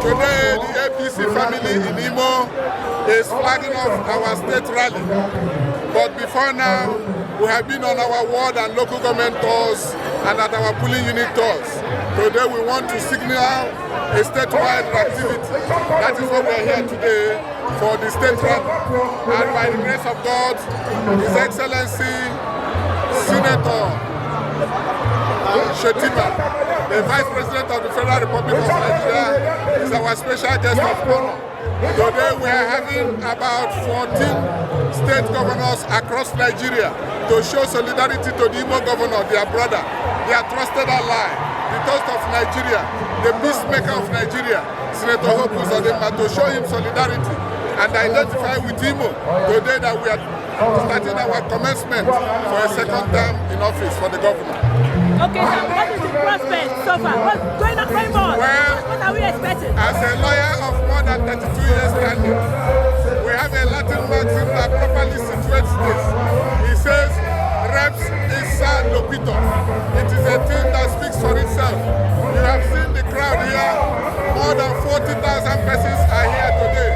Today, the APC family in Imo is flagging off our state rally. But before now, we have been on our ward and local government tours and at our polling unit tours. Today, we want to signal a statewide activity. That is what we are here today for the state rally. And by the grace of God, His Excellency, Senator Uzodimma, the Vice President of the Federal Republic of Nigeria, is our special guest of honor. Today we are having about 14 state governors across Nigeria to show solidarity to the Imo governor, their brother, their trusted ally, the toast of Nigeria, the peacemaker of Nigeria, Senator Uzodimma, to show him solidarity and identify with Imo today that we are starting our commencement for a second term in office for the governor. Okay, now what is the prospect so far? What's going on? Well, what are we expecting? As a lawyer of more than 32 years standing, we have a Latin maxim that properly situates this. He says, Reps issa lopito. It is a thing that speaks for itself. You have seen the crowd here. More than 40,000 persons are here today,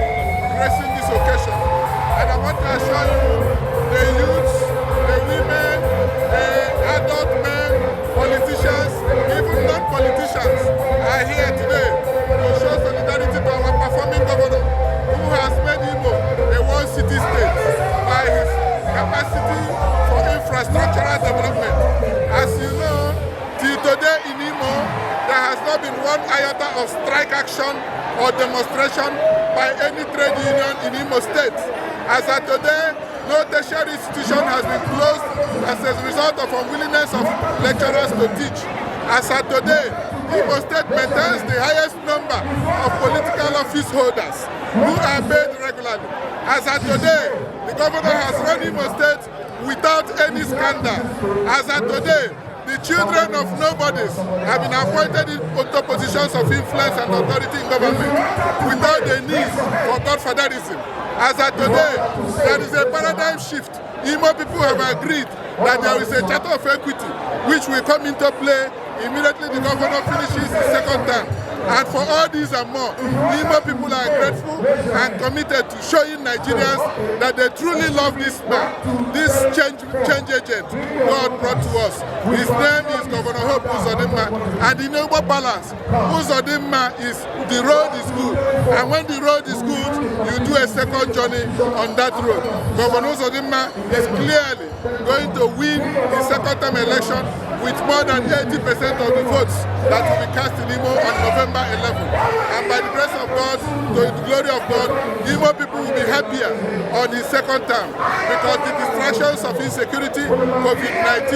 gracing this occasion. And I want to assure you, the youths, the women, the adult men, politicians, even non-politicians are here today to show solidarity to our performing governor who has made Imo a one city state by his capacity for infrastructural development. As you know, till today in Imo, there has not been one iota of strike action or demonstration by any trade union in Imo State. As of today, no tertiary institution has been closed as a result of unwillingness of lecturers to teach. As of today, Imo State maintains the highest number of political office holders who are paid regularly. As of today, the governor has run Imo State without any scandal. As of today, the children of nobodies have been appointed into positions of influence and authority in government without the need for godfatherism. As of today, there is a paradigm shift. Imo people have agreed that there is a charter of equity which will come into play immediately the governor finishes his second term. And for all these and more, Imo people are grateful and committed to showing Nigerians that they truly love this man, this change agent God brought to us. His name is Governor Uzodimma, and in Igbo balance, Uzodimma is the road is good, and when the road is good, you do a second journey on that road. Governor Uzodimma is clearly going to win the second term election with more than 80% of the votes that will be cast in Imo on November 11th. And by the grace of God, to the glory of God, Imo people will be happier on his second term because the distractions of insecurity, COVID-19,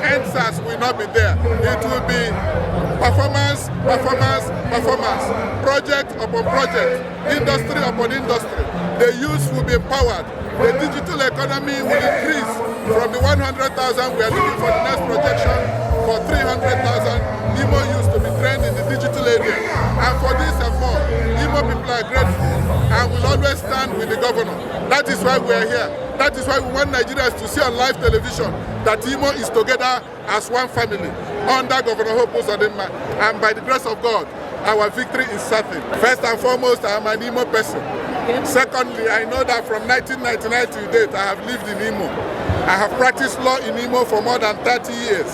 answers will not be there. It will be performance, performance, performance, project upon project, industry upon industry. The youth will be empowered. The digital economy will increase from the 100,000 we are looking for the next projection for 300,000 Imo youth to be trained in the digital area. And for this and more, Imo people are grateful and will always stand with the governor. That is why we are here. That is why we want Nigerians to see on live television that Imo is together as one family under Governor Uzodimma. And by the grace of God, our victory is certain. First and foremost, I am an Imo person. Secondly, I know that from 1999 to date, I have lived in Imo. I have practiced law in Imo for more than 30 years.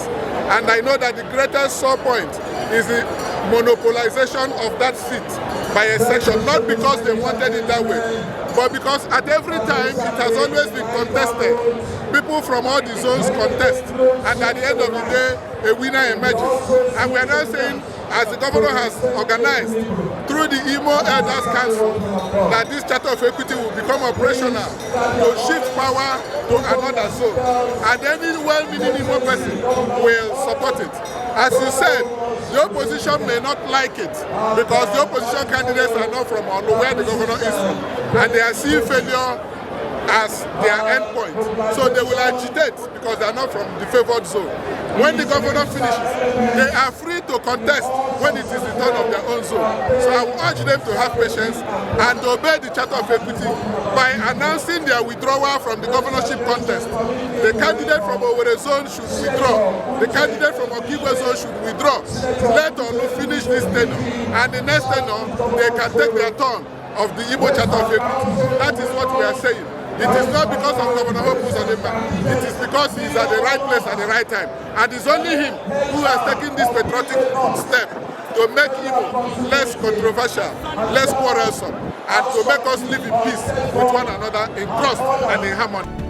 And I know that the greatest sore point is the monopolization of that seat by a section, not because they wanted it that way, but because at every time it has always been contested. People from all the zones contest, and at the end of the day, a winner emerges. And we are now saying, as the governor has organized through the Imo Elders Council, that this charter of equity will become operational to shift power to another zone. And any well-meaning Imo person will support it. As you said, the opposition may not like it because the opposition candidates are not from where the governor is from. And they are seeing failure as their endpoint. So they will agitate because they are not from the favored zone. When the governor finishes, they are free to contest when it is the turn of their own zone. So I will urge them to have patience and obey the Charter of Equity by announcing their withdrawal from the governorship contest. The candidate from Owerri zone should withdraw. The candidate from Okigwe zone should withdraw. Let Onu finish this tenure, and the next tenure they can take their turn of the Igbo Charter of Equity. That is what we are saying. It is not because of Governor Uzodimma. It is because he is at the right place at the right time. And it's only him who has taken this patriotic step to make Igbo less controversial, less quarrelsome, and to make us live in peace with one another in trust and in harmony.